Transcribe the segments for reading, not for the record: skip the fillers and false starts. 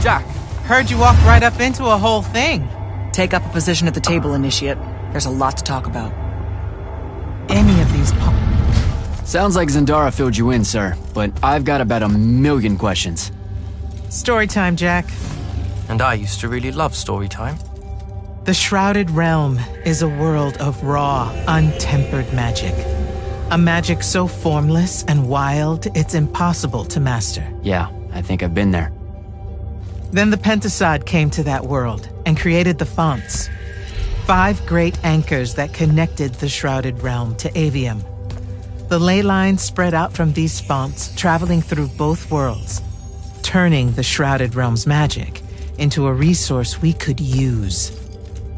Jack. Heard you walked right up into a whole thing. Take up a position at the table, Initiate. There's a lot to talk about. Any of these Sounds like Zendara filled you in, sir, but I've got about 1,000,000 questions. Story time, Jack. And I used to really love story time. The Shrouded Realm is a world of raw, untempered magic. A magic so formless and wild, it's impossible to master. Yeah, I think I've been there. Then the Pentasod came to that world and created the fonts. 5 great anchors that connected the Shrouded Realm to Aveum. The ley lines spread out from these fonts, traveling through both worlds, turning the Shrouded Realm's magic into a resource we could use.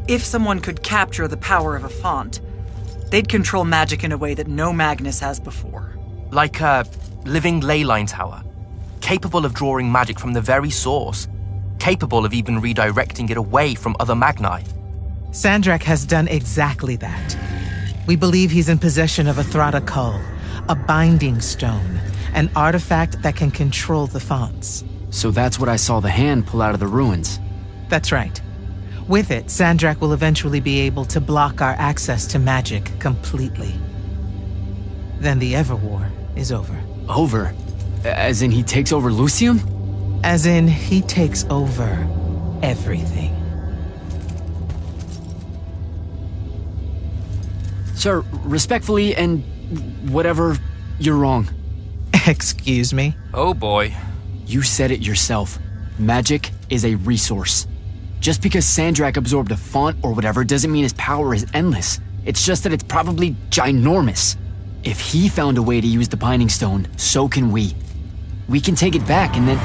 If someone could capture the power of a font, they'd control magic in a way that no Magnus has before. Like a living ley line tower, capable of drawing magic from the very source, capable of even redirecting it away from other Magni. Sandrak has done exactly that. We believe he's in possession of a Thrata Cull, a binding stone, an artifact that can control the fonts. So that's what I saw the hand pull out of the ruins. That's right. With it, Sandrak will eventually be able to block our access to magic completely. Then the Everwar is over. Over? As in he takes over Lucium? As in, he takes over everything. Sir, respectfully and whatever, you're wrong. Excuse me? Oh boy. You said it yourself. Magic is a resource. Just because Sandrak absorbed a font or whatever doesn't mean his power is endless. It's just that it's probably ginormous. If he found a way to use the Binding Stone, so can we. We can take it back and then...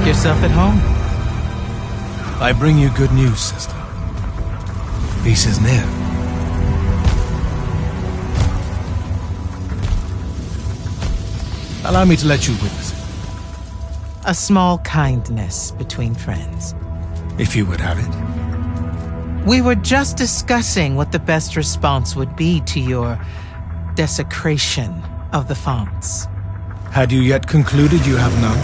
Yourself at home. I bring you good news, sister. Peace is near. Allow me to let you witness it. A small kindness between friends. If you would have it. We were just discussing what the best response would be to your desecration of the fonts. Had you yet concluded you have none?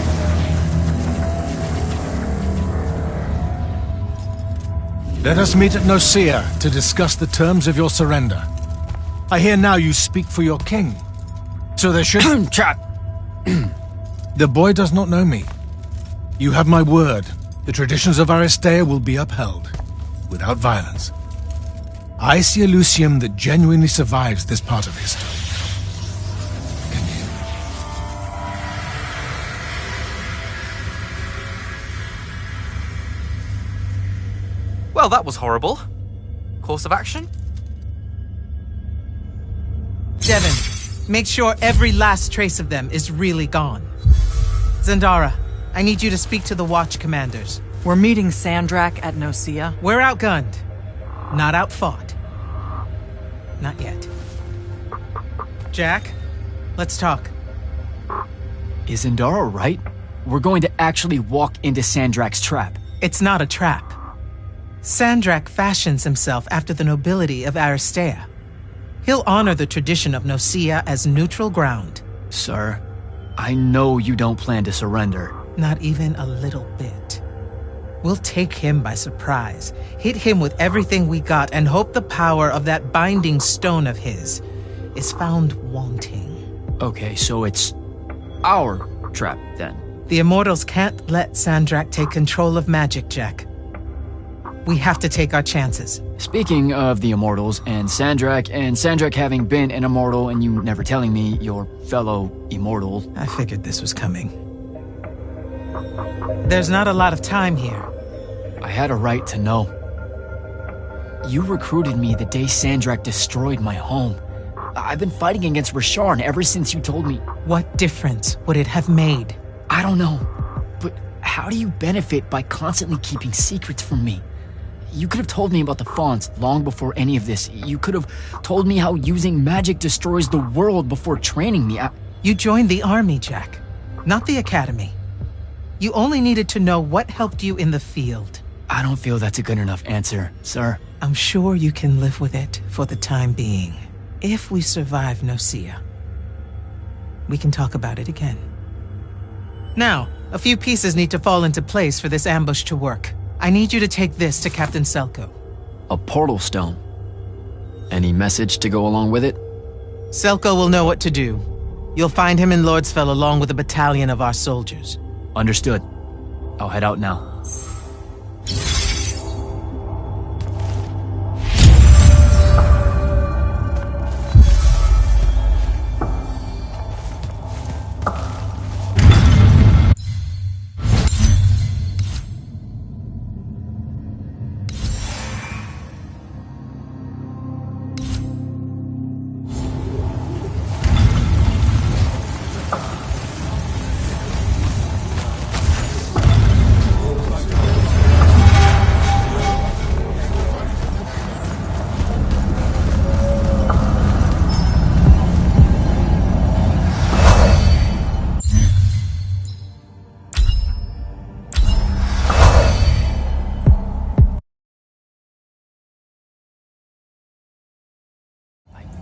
Let us meet at Nicaea to discuss the terms of your surrender. I hear now you speak for your king. So there should... Trap! The boy does not know me. You have my word. The traditions of Aristea will be upheld, without violence. I see a Lucium that genuinely survives this part of history. Can you? Well, that was horrible. Course of action? Devin, make sure every last trace of them is really gone. Zendara, I need you to speak to the Watch commanders. We're meeting Sandrak at Nicaea. We're outgunned, not outfought. Not yet. Jack, let's talk. Is Zendara right? We're going to actually walk into Sandrak's trap. It's not a trap. Sandrak fashions himself after the nobility of Aristea. He'll honor the tradition of Nicaea as neutral ground. Sir, I know you don't plan to surrender. Not even a little bit. We'll take him by surprise, hit him with everything we got, and hope the power of that binding stone of his is found wanting. Okay, so it's our trap, then. The Immortals can't let Sandrak take control of magic, Jack. We have to take our chances. Speaking of the Immortals and Sandrak having been an Immortal and you never telling me your fellow Immortal... I figured this was coming. There's not a lot of time here. I had a right to know. You recruited me the day Sandrak destroyed my home. I've been fighting against Rasharn ever since you told me. What difference would it have made? I don't know, but how do you benefit by constantly keeping secrets from me? You could have told me about the fonts long before any of this. You could have told me how using magic destroys the world before training me. You joined the army, Jack, not the academy. You only needed to know what helped you in the field. I don't feel that's a good enough answer, sir. I'm sure you can live with it for the time being. If we survive Nicaea, we can talk about it again. Now, a few pieces need to fall into place for this ambush to work. I need you to take this to Captain Selko. A portal stone. Any message to go along with it? Selko will know what to do. You'll find him in Lordsfell along with a battalion of our soldiers. Understood. I'll head out now.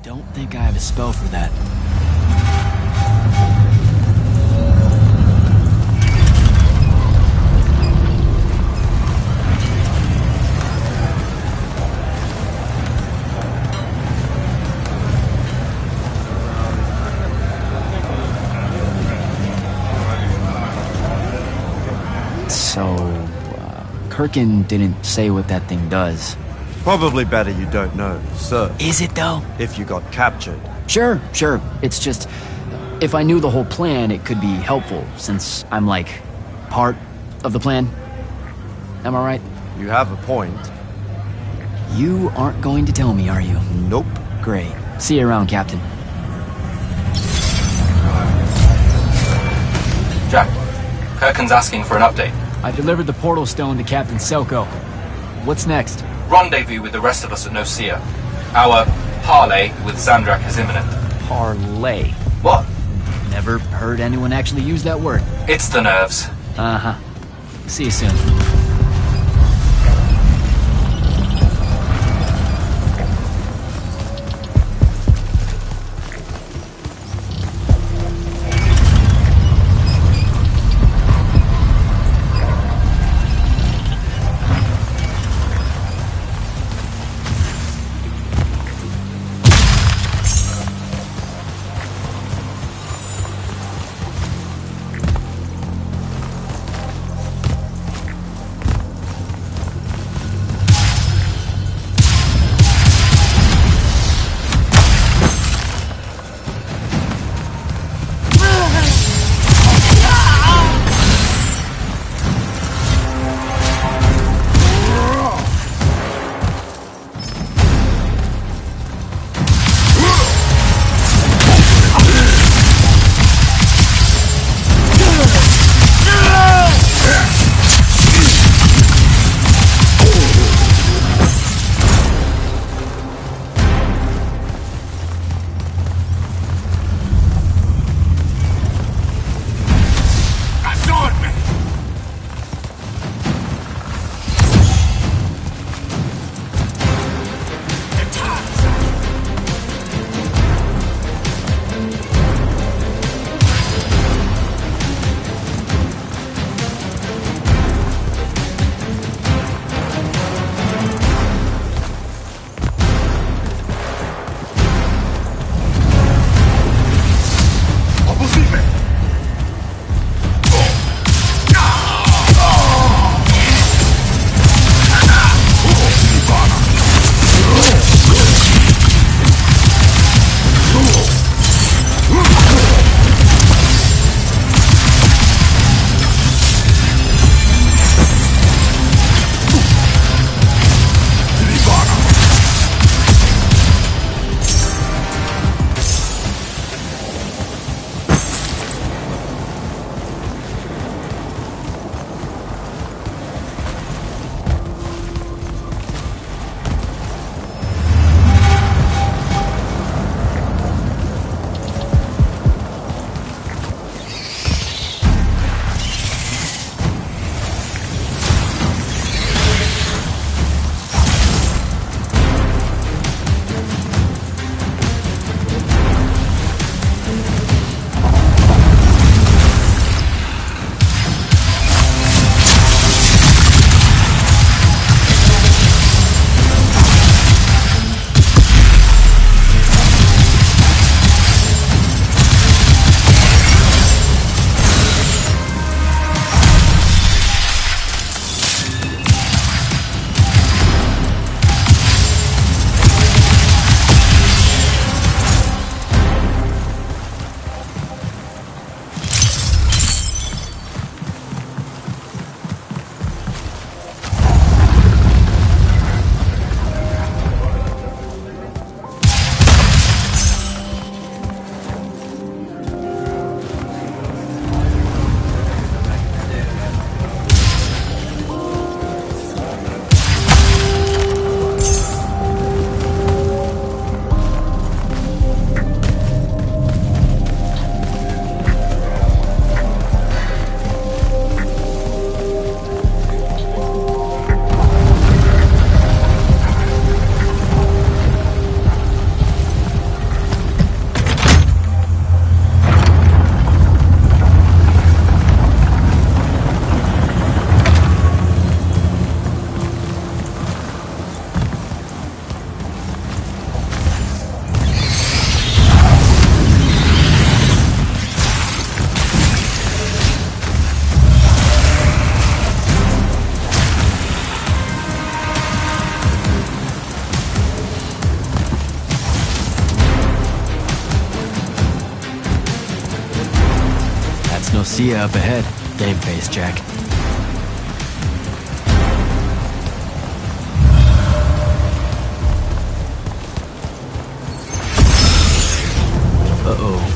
Don't think I have a spell for that. So, Kirkin didn't say what that thing does. Probably better you don't know, sir. Is it though? If you got captured. Sure. It's just, if I knew the whole plan, it could be helpful, since I'm like, part of the plan. Am I right? You have a point. You aren't going to tell me, are you? Nope. Great. See you around, Captain. Jack, Kirkin's asking for an update. I delivered the portal stone to Captain Selko. What's next? Rendezvous with the rest of us at Nicaea. Our parley with Zandrak is imminent. Parlay. What? Never heard anyone actually use that word. It's the nerves. Uh-huh. See you soon. Nocia up ahead. Game face, Jack. Uh-oh.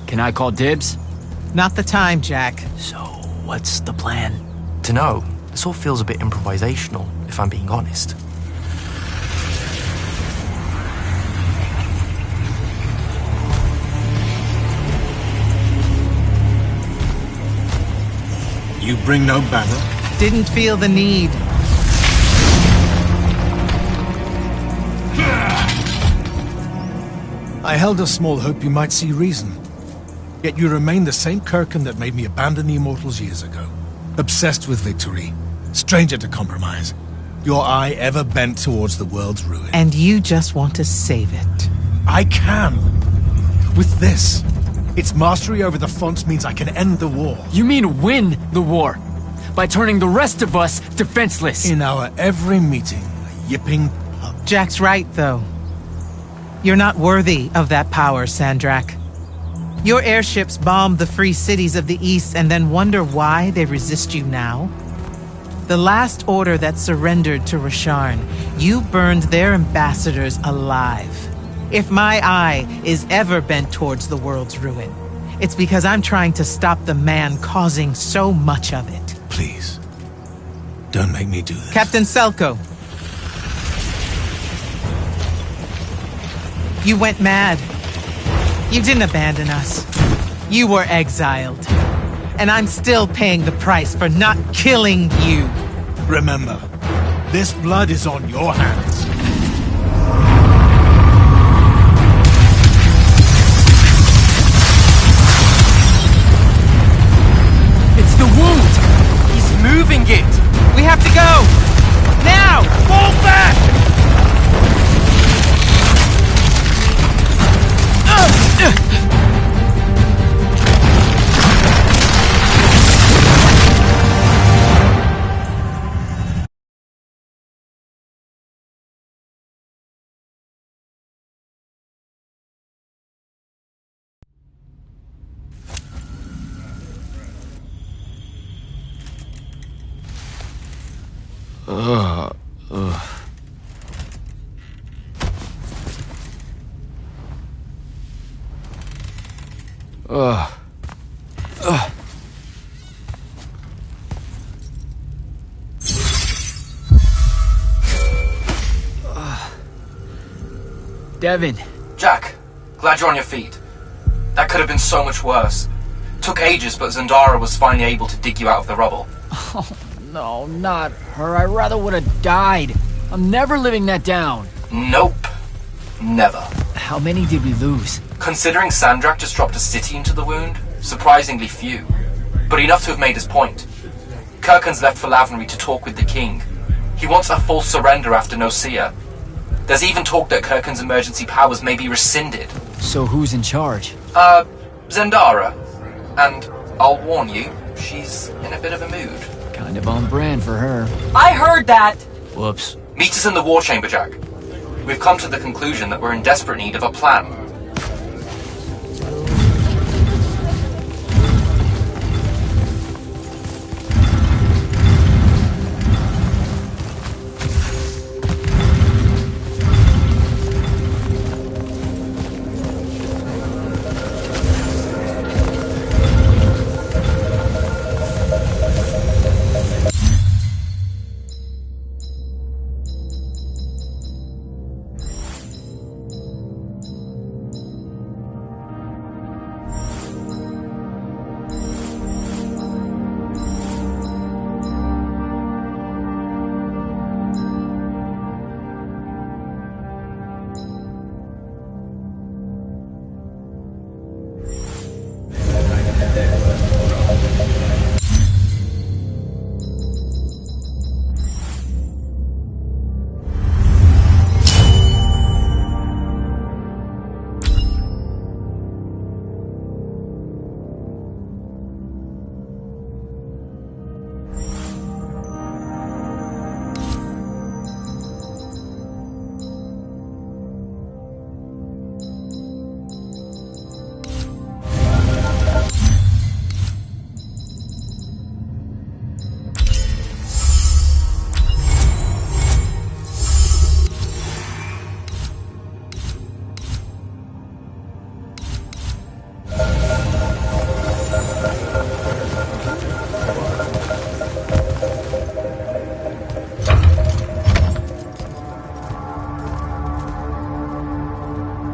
Can I call dibs? Not the time, Jack. So, what's the plan? Dunno. This all feels a bit improvisational, if I'm being honest. You bring no banner? Didn't feel the need. I held a small hope you might see reason. Yet you remain the same Kirkin that made me abandon the Immortals years ago. Obsessed with victory. Stranger to compromise. Your eye ever bent towards the world's ruin. And you just want to save it. I can. With this. Its mastery over the fonts means I can end the war. You mean win the war? By turning the rest of us defenseless? In our every meeting, a yipping pup. Jack's right, though. You're not worthy of that power, Sandrak. Your airships bombed the free cities of the East and then wonder why they resist you now? The last order that surrendered to Rasharn, you burned their ambassadors alive. If my eye is ever bent towards the world's ruin, it's because I'm trying to stop the man causing so much of it. Please. Don't make me do this. Captain Selko. You went mad. You didn't abandon us. You were exiled. And I'm still paying the price for not killing you. Remember, this blood is on your hands. It's the wound! He's moving it! We have to go! Now! Fall back! Devin. Jack, glad you're on your feet. That could have been so much worse. Took ages, but Zendara was finally able to dig you out of the rubble. Oh, no, not her. I rather would have died. I'm never living that down. Nope. Never. How many did we lose? Considering Sandrak just dropped a city into the wound, surprisingly few. But enough to have made his point. Kirkin's left for Lavenry to talk with the king. He wants a full surrender after Nocia. There's even talk that Kirkin's emergency powers may be rescinded. So who's in charge? Zendara. And I'll warn you, she's in a bit of a mood. Kind of on brand for her. I heard that! Whoops. Meet us in the war chamber, Jack. We've come to the conclusion that we're in desperate need of a plan.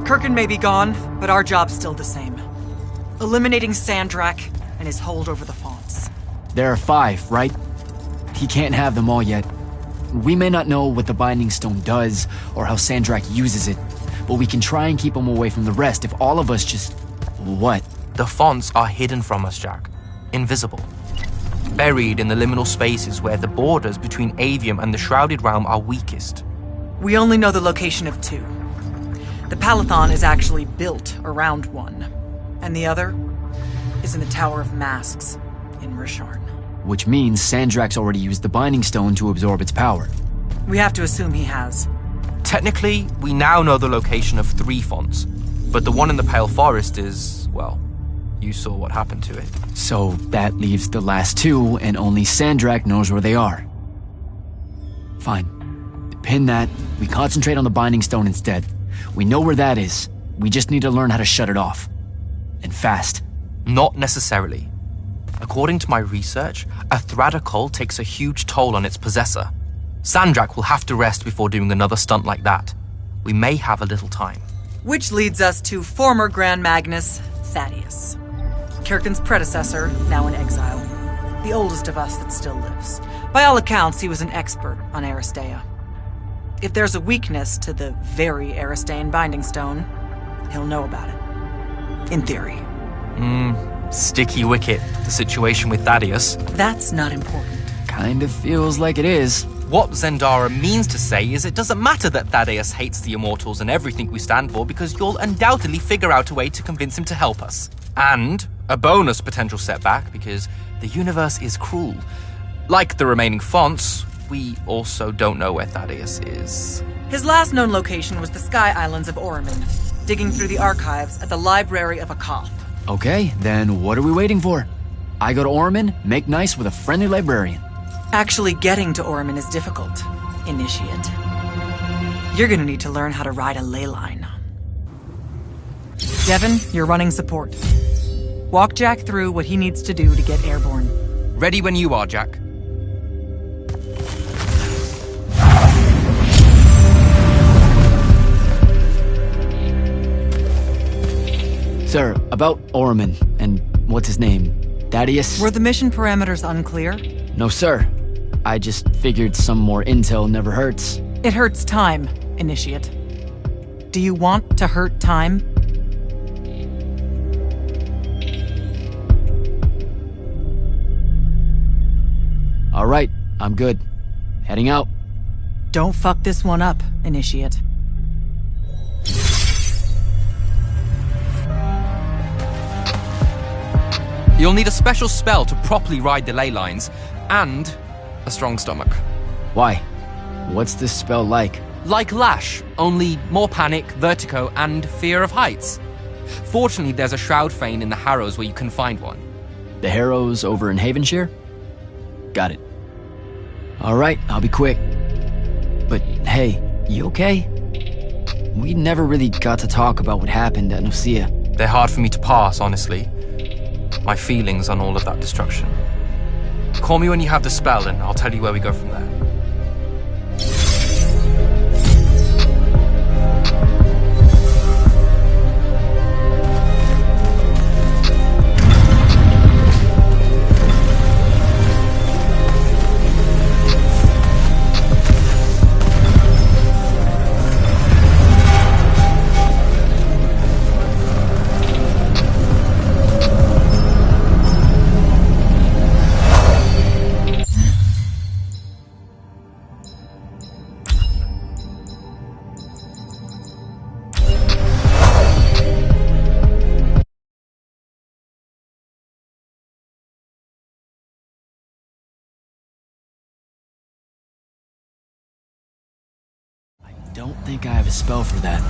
Kirkin may be gone, but our job's still the same. Eliminating Sandrak and his hold over the fonts. There are 5, right? He can't have them all yet. We may not know what the Binding Stone does, or how Sandrak uses it, but we can try and keep him away from the rest if all of us just... What? The fonts are hidden from us, Jack. Invisible. Buried in the liminal spaces where the borders between Aveum and the Shrouded Realm are weakest. We only know the location of 2. The Palathon is actually built around one, and the other is in the Tower of Masks in Risharn. Which means Sandrak's already used the Binding Stone to absorb its power. We have to assume he has. Technically, we now know the location of 3 fonts, but the one in the Pale Forest is, well, you saw what happened to it. So that leaves the last 2, and only Sandrak knows where they are. Fine. Pin that. We concentrate on the Binding Stone instead. We know where that is. We just need to learn how to shut it off. And fast. Not necessarily. According to my research, a Thradakol takes a huge toll on its possessor. Sandrak will have to rest before doing another stunt like that. We may have a little time. Which leads us to former Grand Magnus, Thaddeus. Kirkin's predecessor, now in exile. The oldest of us that still lives. By all accounts, he was an expert on Aristea. If there's a weakness to the very Aristean Binding Stone, he'll know about it. In theory. Sticky wicket, the situation with Thaddeus. That's not important. Kind of feels like it is. What Zendara means to say is it doesn't matter that Thaddeus hates the Immortals and everything we stand for, because you'll undoubtedly figure out a way to convince him to help us. And a bonus potential setback, because the universe is cruel. Like the remaining fonts, we also don't know where Thaddeus is. His last known location was the Sky Islands of Oromon, digging through the archives at the Library of Akoth. Okay, then what are we waiting for? I go to Oromon, make nice with a friendly librarian. Actually getting to Oromon is difficult, Initiate. You're gonna need to learn how to ride a ley line. Devin, you're running support. Walk Jack through what he needs to do to get airborne. Ready when you are, Jack. Sir, about Oromon and what's his name? Thaddeus? Were the mission parameters unclear? No, sir. I just figured some more intel never hurts. It hurts time, Initiate. Do you want to hurt time? All right, I'm good. Heading out. Don't fuck this one up, Initiate. You'll need a special spell to properly ride the ley lines, and a strong stomach. Why? What's this spell like? Like Lash, only more panic, vertigo, and fear of heights. Fortunately, there's a Shroud Fane in the Harrows where you can find one. The Harrows over in Havenshire? Got it. Alright, I'll be quick. But hey, you okay? We never really got to talk about what happened at Nicaea. They're hard for me to pass, honestly. My feelings on all of that destruction. Call me when you have the spell and I'll tell you where we go from there. Don't think I have a spell for that.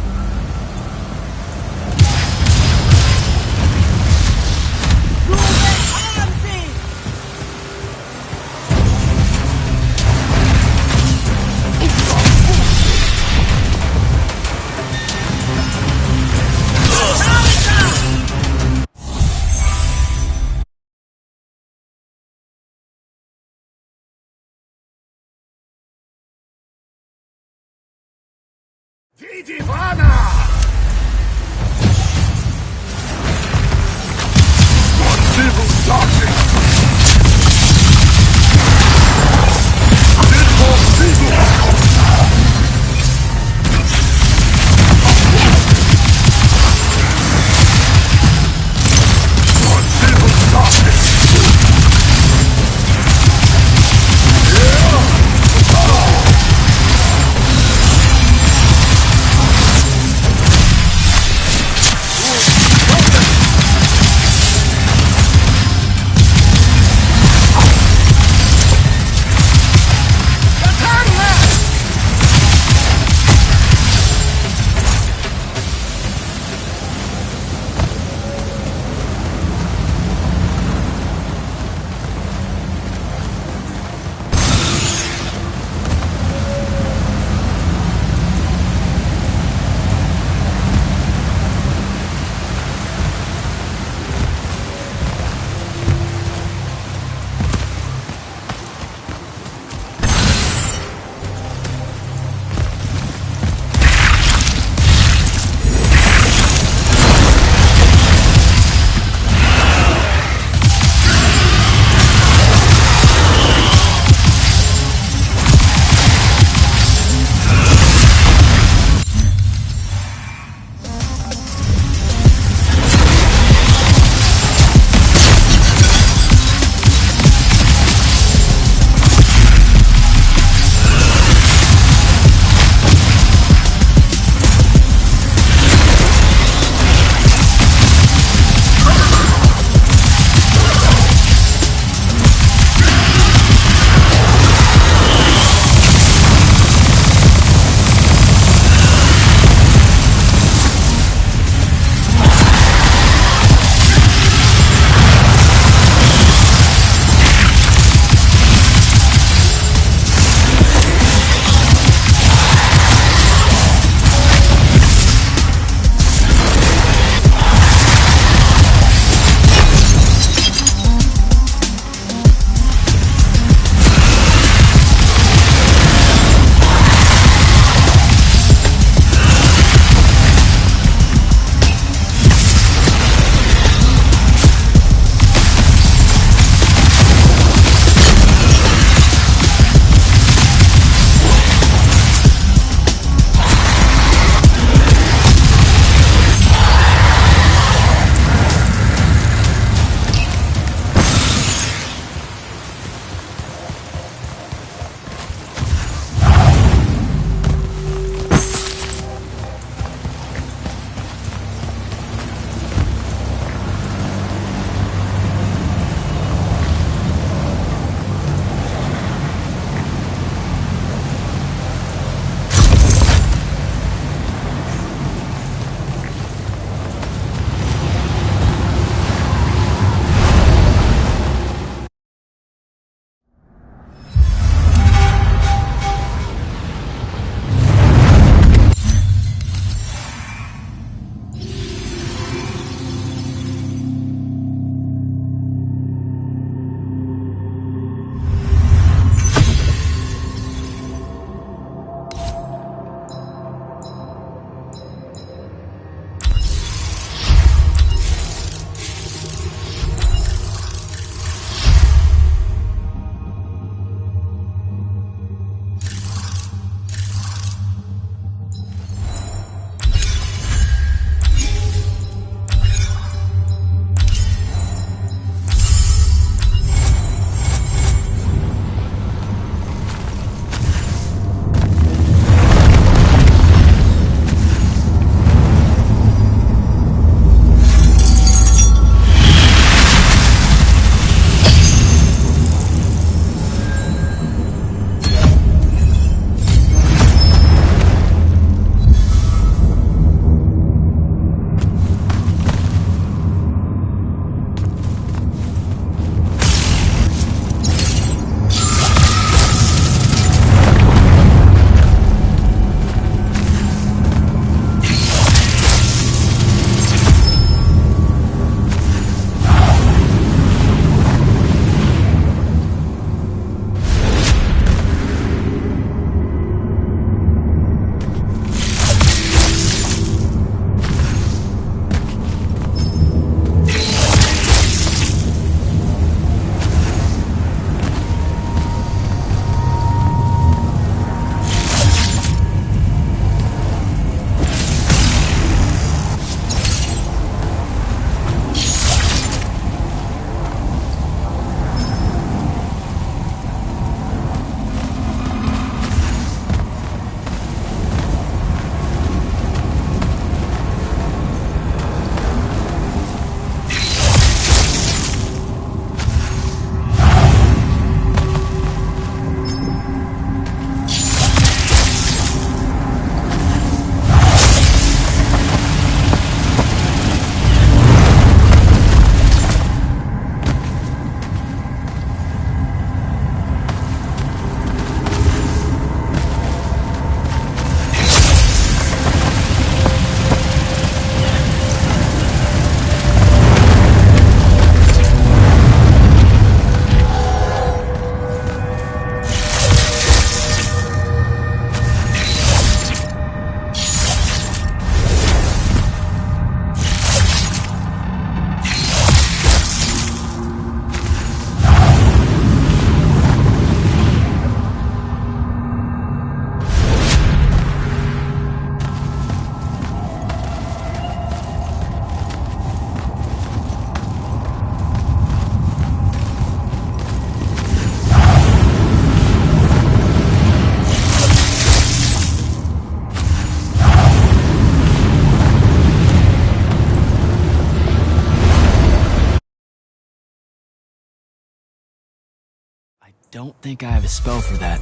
don't think I have a spell for that.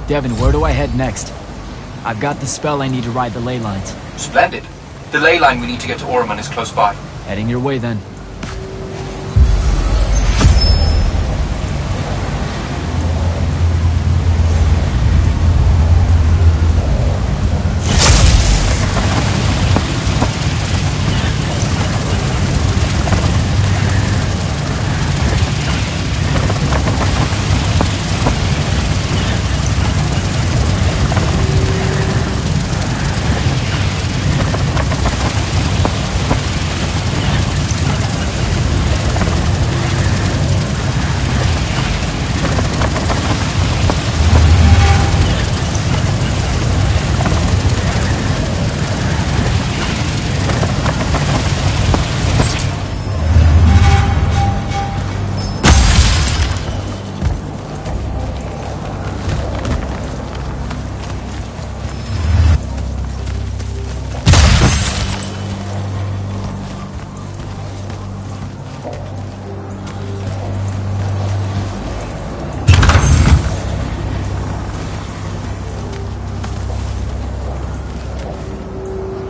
Devin, where do I head next? I've got the spell I need to ride the ley lines. Splendid. The ley line we need to get to Orman is close by. Heading your way then.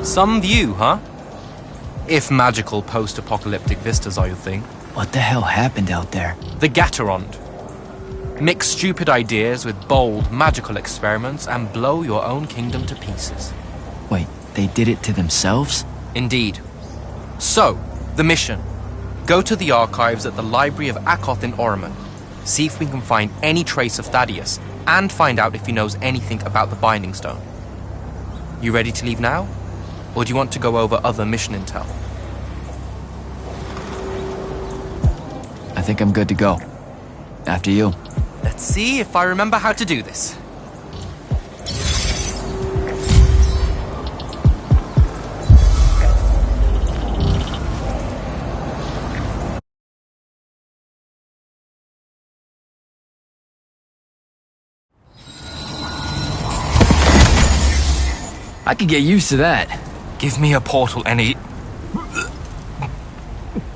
Some view, huh? If magical post-apocalyptic vistas are your thing. What the hell happened out there? The Gatorond. Mix stupid ideas with bold, magical experiments and blow your own kingdom to pieces. Wait, they did it to themselves? Indeed. So, the mission. Go to the archives at the Library of Akoth in Orman. See if we can find any trace of Thaddeus, and find out if he knows anything about the Binding Stone. You ready to leave now? Or do you want to go over other mission intel? I think I'm good to go. After you. Let's see if I remember how to do this. I could get used to that. Give me a portal any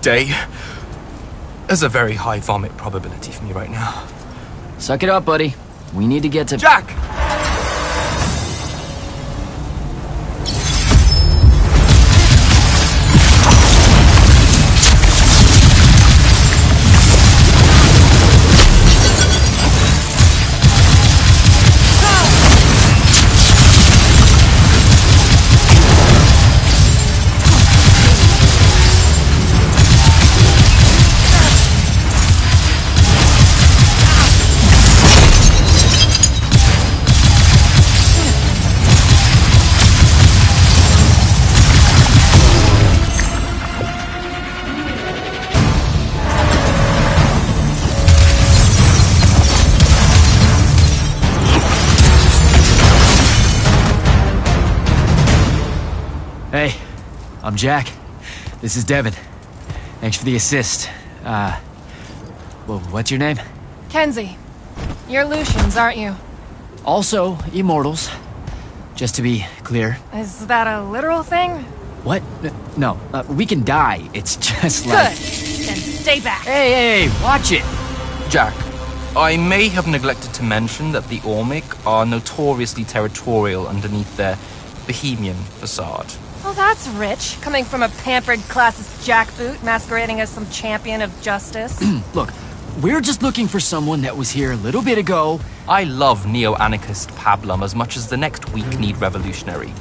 day. There's a very high vomit probability for me right now. Suck it up, buddy. We need to get to... Jack! Hey, I'm Jack. This is Devin. Thanks for the assist. Well, what's your name? Kenzie. You're Lucians, aren't you? Also, Immortals. Just to be clear. Is that a literal thing? What? No, we can die. It's just like... Good. Then stay back. Hey, watch it! Jack, I may have neglected to mention that the Ormic are notoriously territorial underneath their Bohemian facade. Well, that's rich, coming from a pampered classist jackboot masquerading as some champion of justice. Look, we're just looking for someone that was here a little bit ago. I love neo-anarchist pablum as much as the next weak-kneed revolutionary.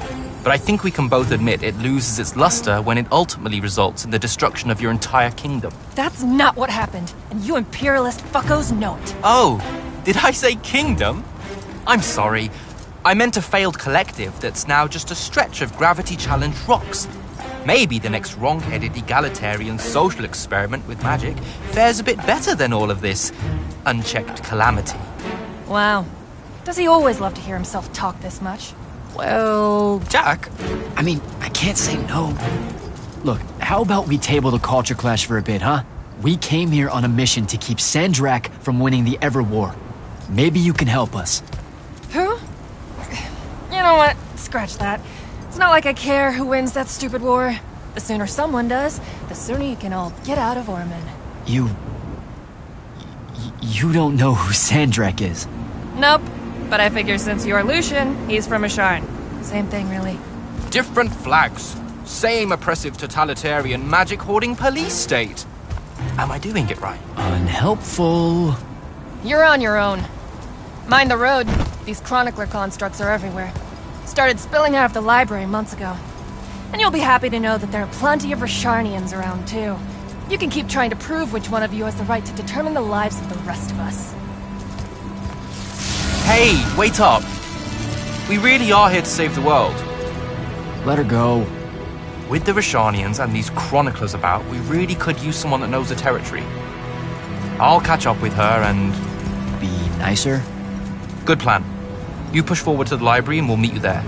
But I think we can both admit it loses its luster when it ultimately results in the destruction of your entire kingdom. That's not what happened, and you imperialist fuckos know it. Oh, did I say kingdom? I'm sorry. I meant a failed collective that's now just a stretch of gravity-challenged rocks. Maybe the next wrong-headed egalitarian social experiment with magic fares a bit better than all of this unchecked calamity. Wow. Does he always love to hear himself talk this much? Well, Jack... I mean, I can't say no. Look, how about we table the culture clash for a bit, huh? We came here on a mission to keep Sandrak from winning the Ever War. Maybe you can help us. Who? You know what? Scratch that. It's not like I care who wins that stupid war. The sooner someone does, the sooner you can all get out of Orman. You You don't know who Sandrak is. Nope. But I figure since you're Lucian, he's from Asharn. Same thing, really. Different flags. Same oppressive totalitarian magic-hoarding police state. Am I doing it right? Unhelpful. You're on your own. Mind the road. These chronicler constructs are everywhere. Started spilling out of the library months ago. And you'll be happy to know that there are plenty of Rasharnians around, too. You can keep trying to prove which one of you has the right to determine the lives of the rest of us. Hey, wait up. We really are here to save the world. Let her go. With the Rashanians and these chroniclers about, we really could use someone that knows the territory. I'll catch up with her and... Be nicer? Good plan. You push forward to the library and we'll meet you there.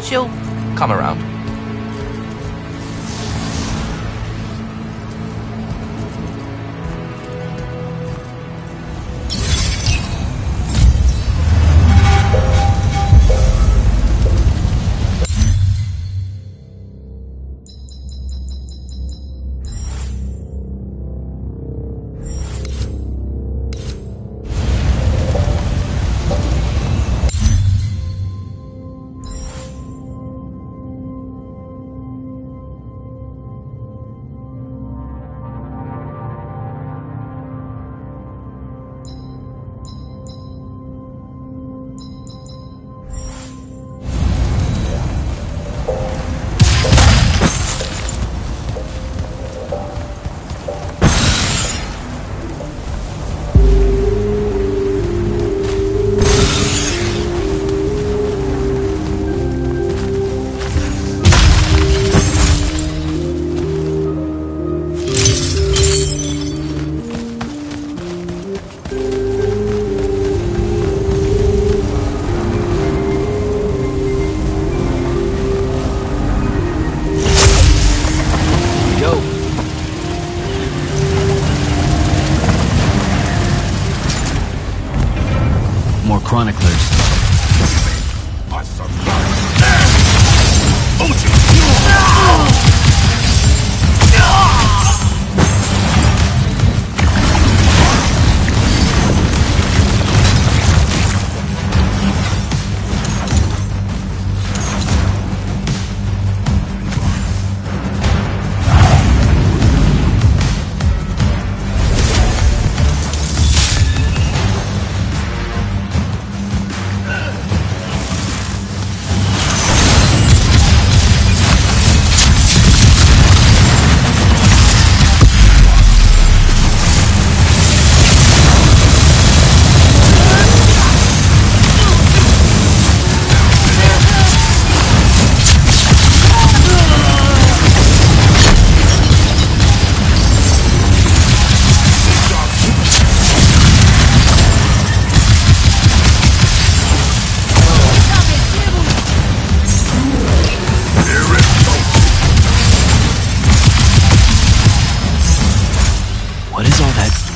She'll come around. Chroniclers.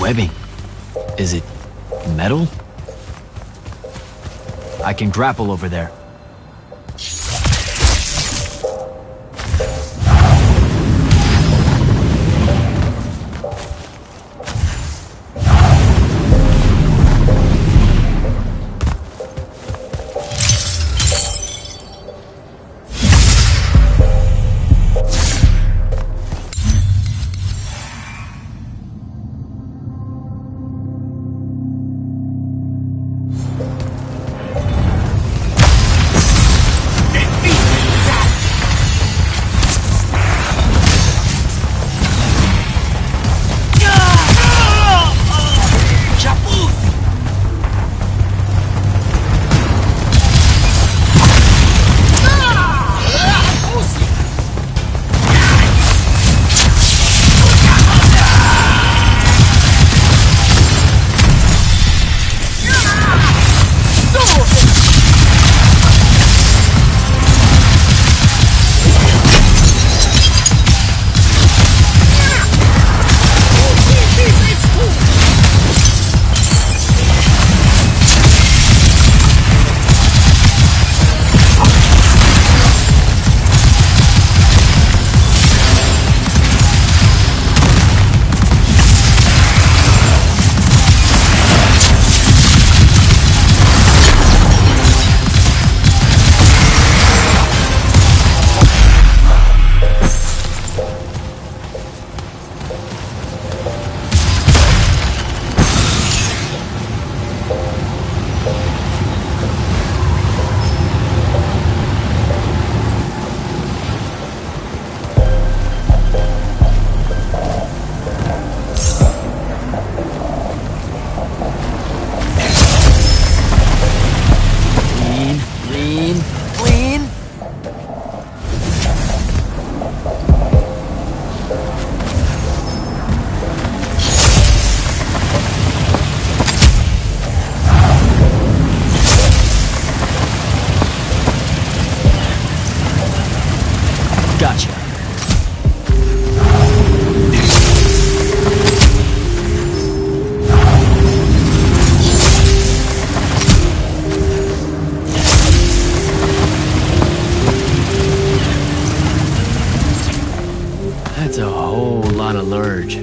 Webbing. Is it metal? I can grapple over there. Gotcha. That's a whole lot of lurge.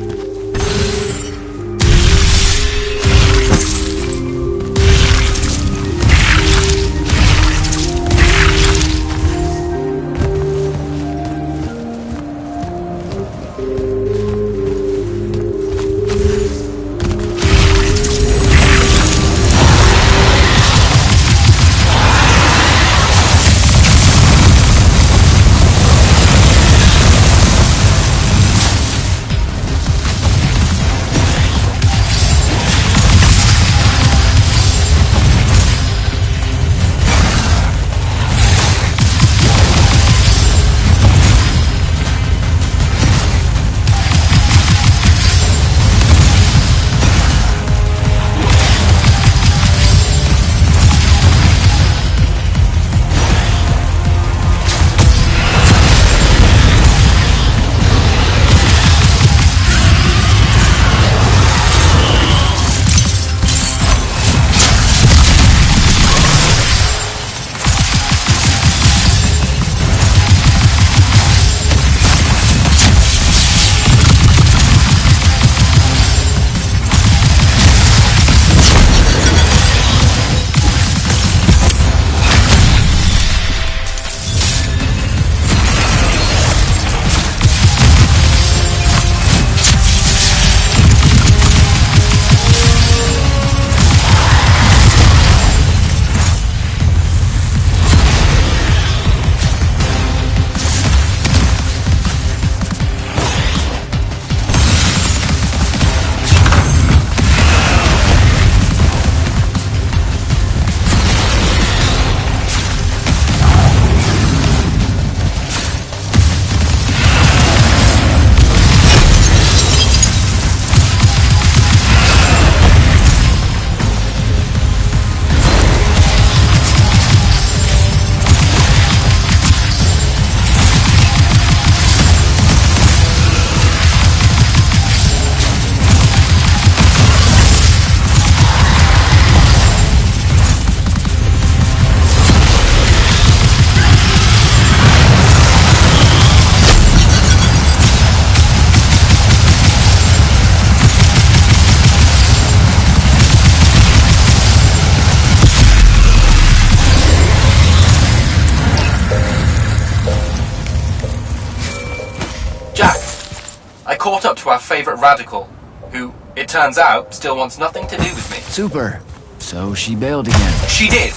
Caught up to our favorite radical, who, it turns out, still wants nothing to do with me. Super. So she bailed again. She did!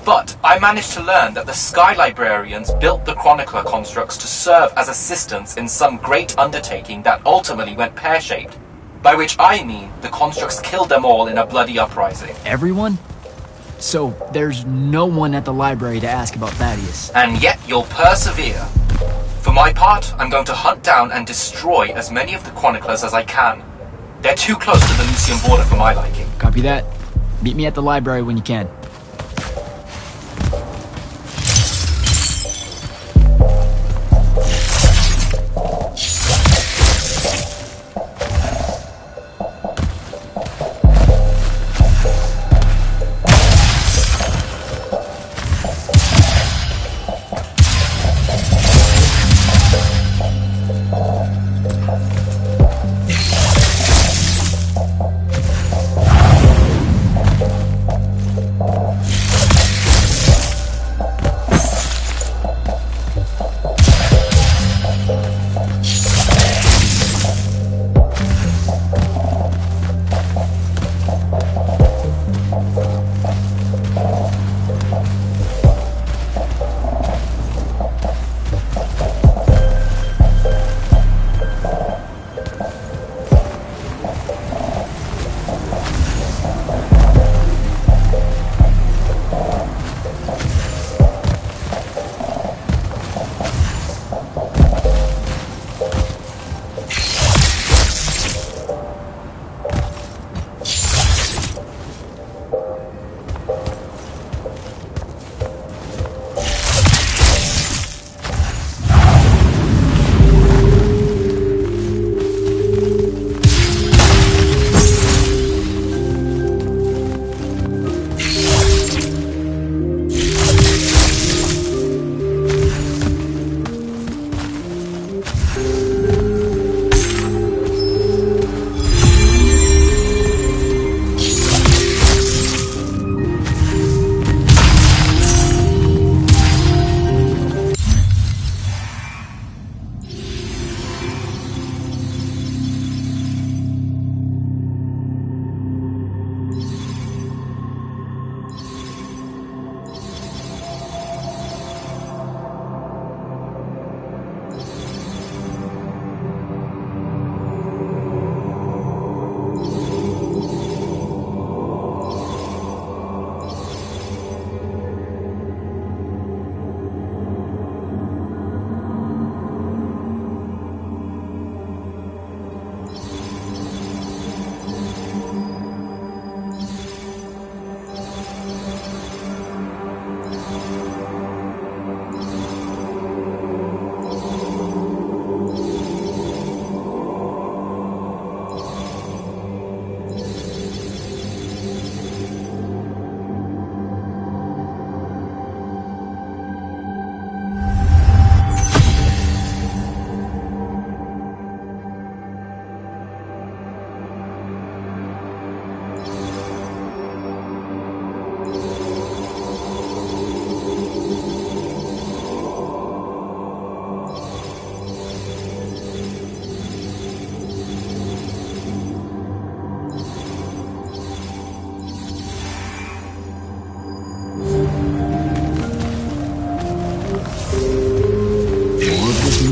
But I managed to learn that the Sky Librarians built the Chronicler constructs to serve as assistants in some great undertaking that ultimately went pear-shaped. By which I mean the constructs killed them all in a bloody uprising. Everyone? So there's no one at the library to ask about Thaddeus. And yet you'll persevere. For my part, I'm going to hunt down and destroy as many of the Chroniclers as I can. They're too close to the Lucian border for my liking. Copy that. Meet me at the library when you can.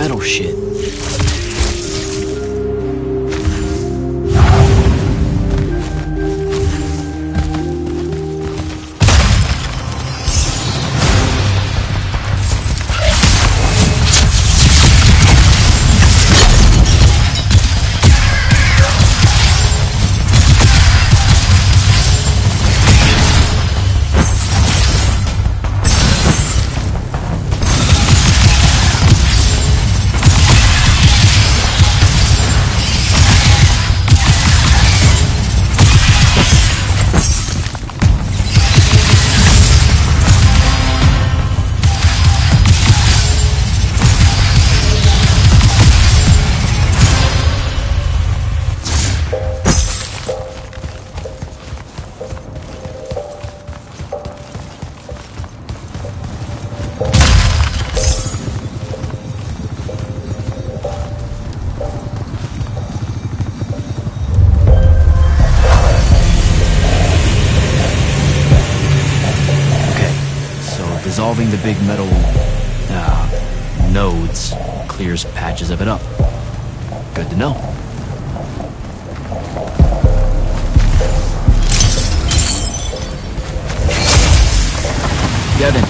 metal shit. Dissolving the big metal nodes clears patches of it up. Good to know. Devin,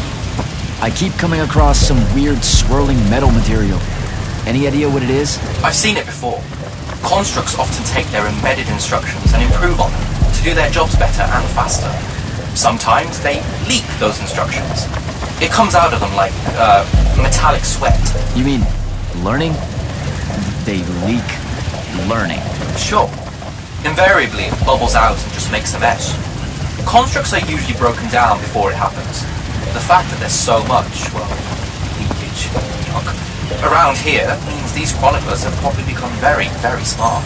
I keep coming across some weird swirling metal material. Any idea what it is? I've seen it before. Constructs often take their embedded instructions and improve on them to do their jobs better and faster. Sometimes they leak those instructions. It comes out of them like metallic sweat. You mean learning? They leak learning. Sure. Invariably, it bubbles out and just makes a mess. Constructs are usually broken down before it happens. The fact that there's so much, well, leakage, junk, around here means these chroniclers have probably become very, very smart.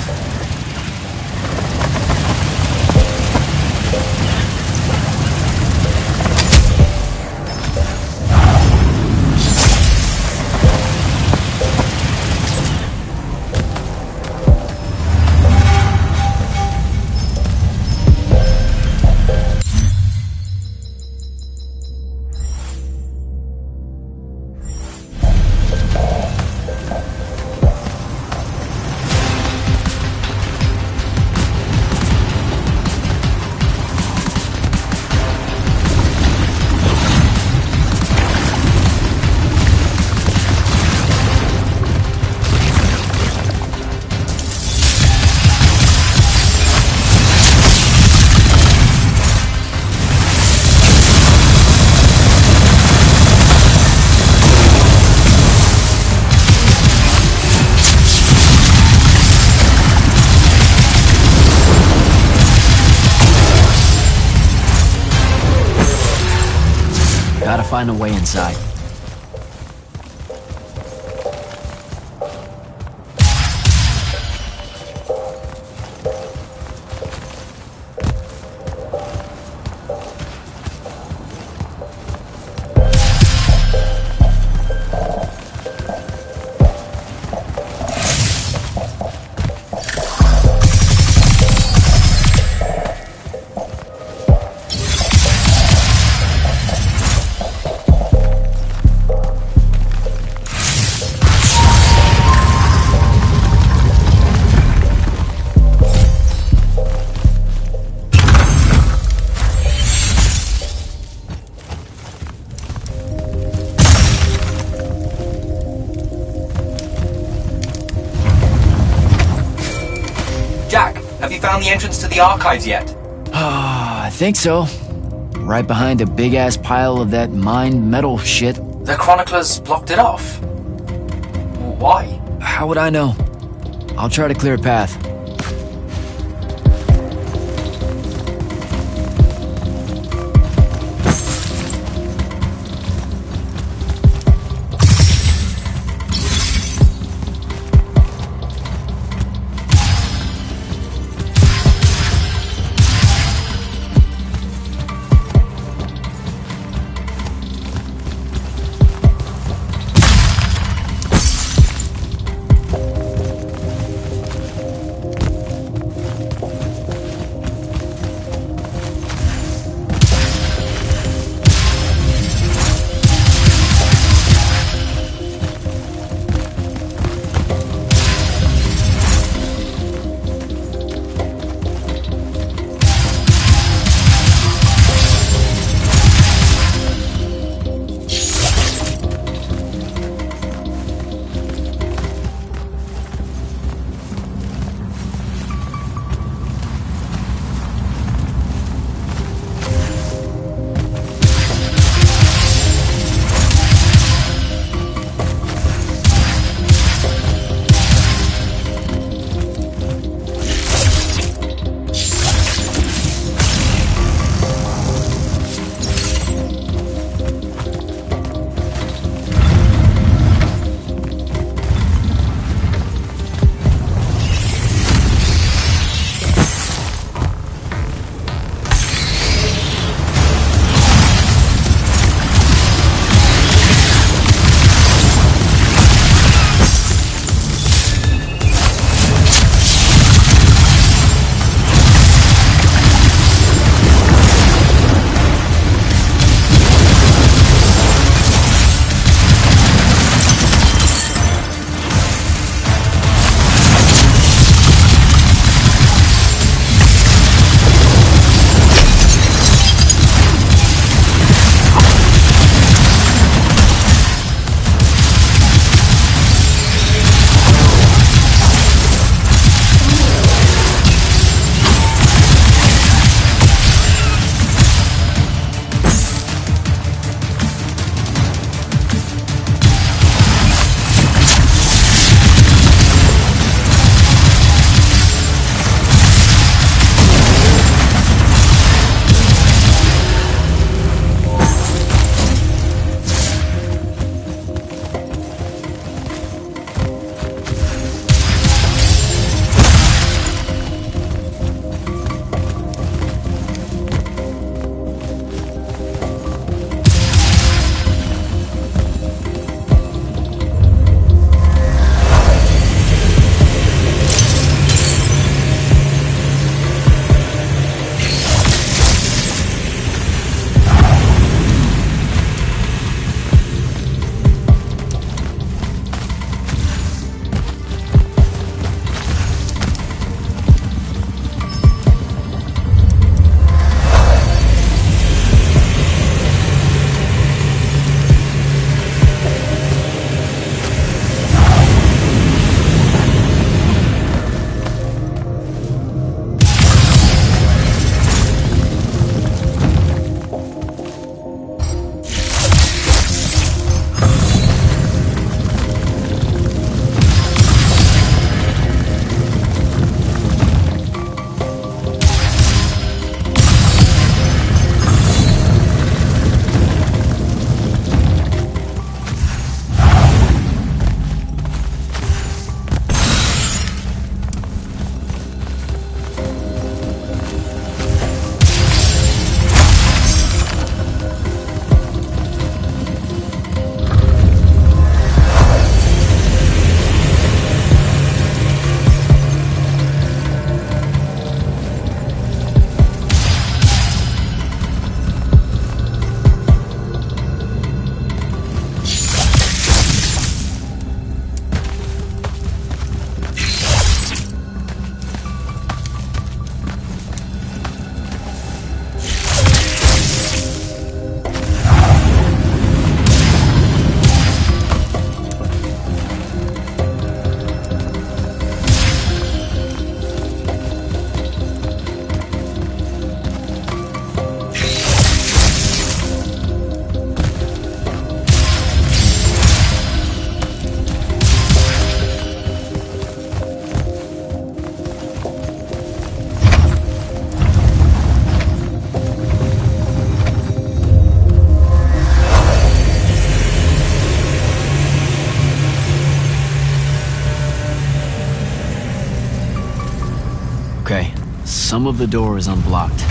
Gotta find a way inside. Jack, have you found the entrance to the archives yet? I think so. Right behind a big-ass pile of that mined metal shit. The chroniclers blocked it off. Why? How would I know? I'll try to clear a path. some of the door is unblocked.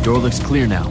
Door looks clear now.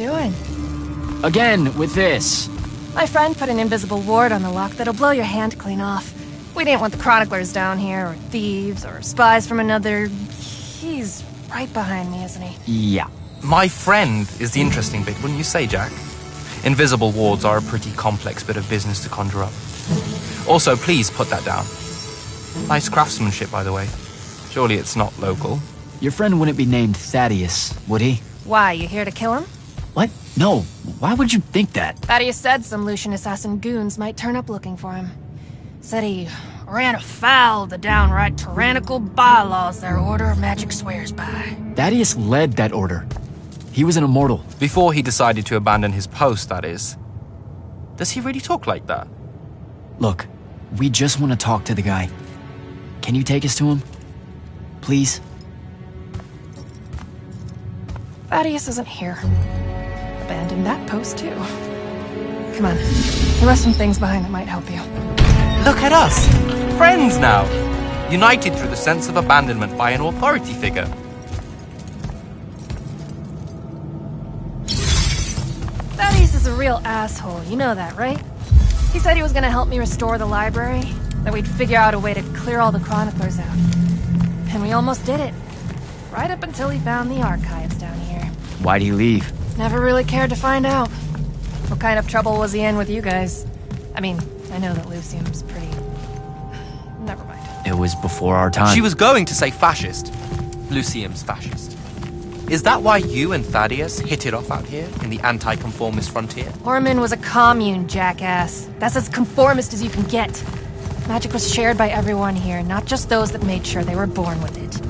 doing? Again, with this. My friend put an invisible ward on the lock that'll blow your hand clean off. We didn't want the chroniclers down here, or thieves, or spies from another... He's right behind me, isn't he? Yeah. My friend is the interesting bit, wouldn't you say, Jack? Invisible wards are a pretty complex bit of business to conjure up. Also, please put that down. Nice craftsmanship, by the way. Surely it's not local. Your friend wouldn't be named Thaddeus, would he? Why, you here to kill him? What? No. Why would you think that? Thaddeus said some Lucian assassin goons might turn up looking for him. Said he ran afoul of the downright tyrannical bylaws their order of magic swears by. Thaddeus led that order. He was an immortal. Before he decided to abandon his post, that is. Does he really talk like that? Look, we just want to talk to the guy. Can you take us to him? Please? Thaddeus isn't here. Abandoned that post, too. Come on. He left some things behind that might help you. Look at us! Friends now! United through the sense of abandonment by an authority figure. Thaddeus is a real asshole, you know that, right? He said he was gonna help me restore the library, that we'd figure out a way to clear all the chroniclers out. And we almost did it. Right up until he found the archives down here. Why'd he leave? Never really cared to find out. What kind of trouble was he in with you guys? I mean, I know that Lucium's pretty... Never mind. It was before our time. She was going to say fascist. Lucium's fascist. Is that why you and Thaddeus hit it off out here in the anti-conformist frontier? Orman was a commune, jackass. That's as conformist as you can get. Magic was shared by everyone here, not just those that made sure they were born with it.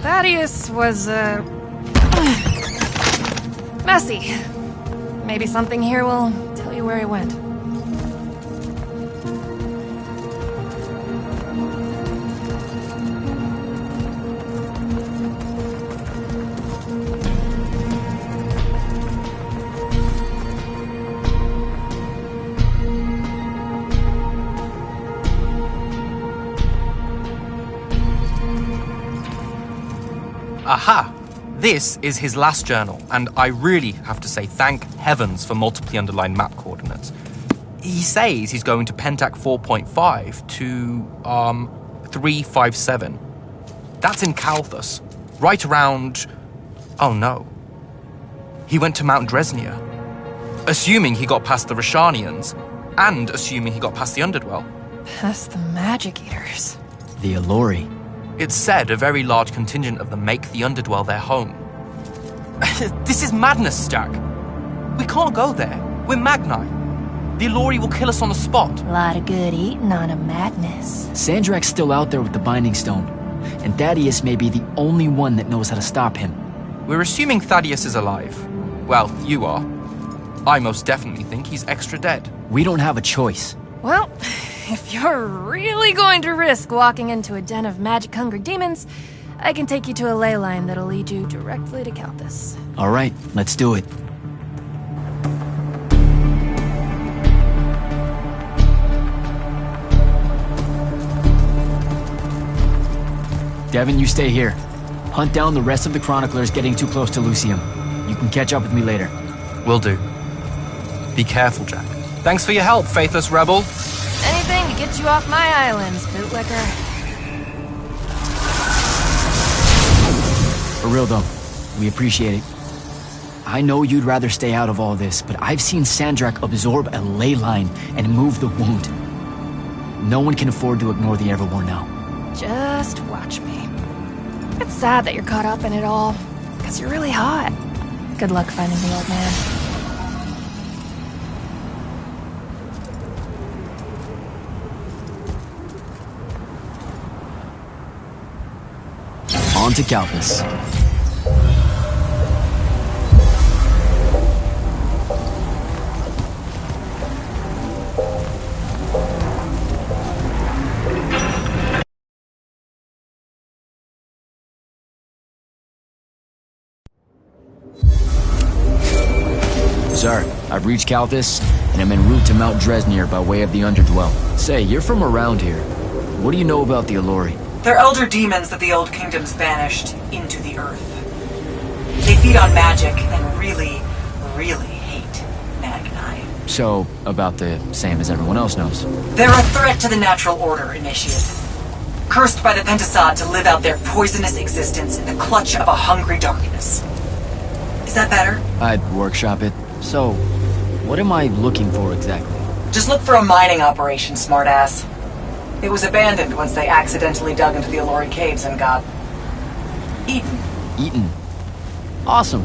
Thaddeus was, messy. Maybe something here will tell you where he went. Aha! This is his last journal, and I really have to say thank heavens for multiply underlined map coordinates. He says he's going to Pentac 4.5 to, 357. That's in Calthus, right around... Oh no. He went to Mount Dresnia. Assuming he got past the Rashanians, and assuming he got past the Underdwell. Past the Magic Eaters. The Allori. It's said a very large contingent of them make the Underdwell their home. This is madness, Jack. We can't go there. We're Magni. The Allori will kill us on the spot. A lot of good eating on a madness. Sandrak's still out there with the Binding Stone, and Thaddeus may be the only one that knows how to stop him. We're assuming Thaddeus is alive. Well, you are. I most definitely think he's extra dead. We don't have a choice. Well, if you're really going to risk walking into a den of magic-hungry demons, I can take you to a ley line that'll lead you directly to Calthus. All right, let's do it. Devin, you stay here. Hunt down the rest of the chroniclers getting too close to Lucium. You can catch up with me later. Will do. Be careful, Jack. Thanks for your help, faithless rebel. Anything to get you off my islands, bootlicker. For real though, we appreciate it. I know you'd rather stay out of all this, but I've seen Sandrak absorb a ley line and move the wound. No one can afford to ignore the Everwar now. Just watch me. It's sad that you're caught up in it all, because you're really hot. Good luck finding the old man. On to Calthus. Sir, I've reached Calthus, and I'm en route to Mount Dresnir by way of the Underdwell. Say, you're from around here. What do you know about the Allori? They're elder demons that the Old Kingdoms banished into the Earth. They feed on magic and really, really hate Magni. So, about the same as everyone else knows. They're a threat to the natural order, Initiate. Cursed by the Pentasod to live out their poisonous existence in the clutch of a hungry darkness. Is that better? I'd workshop it. So, what am I looking for exactly? Just look for a mining operation, smartass. It was abandoned once they accidentally dug into the Allori caves and got eaten. Eaten. Awesome.